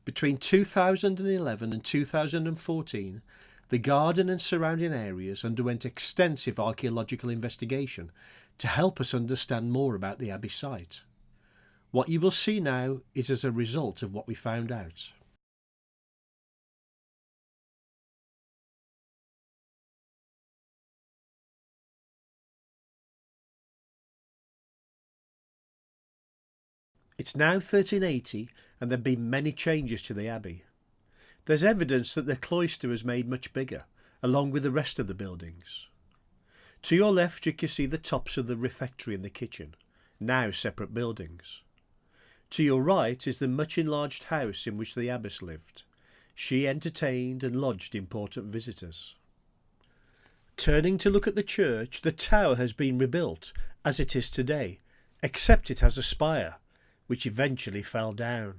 Between 2011 and 2014, the garden and surrounding areas underwent extensive archaeological investigation to help us understand more about the Abbey site. What you will see now is as a result of what we found out. It's now 1380 and there have been many changes to the Abbey. There's evidence that the cloister was made much bigger, along with the rest of the buildings. To your left you can see the tops of the refectory and the kitchen, now separate buildings. To your right is the much enlarged house in which the abbess lived. She entertained and lodged important visitors. Turning to look at the church, the tower has been rebuilt as it is today, except it has a spire, which eventually fell down.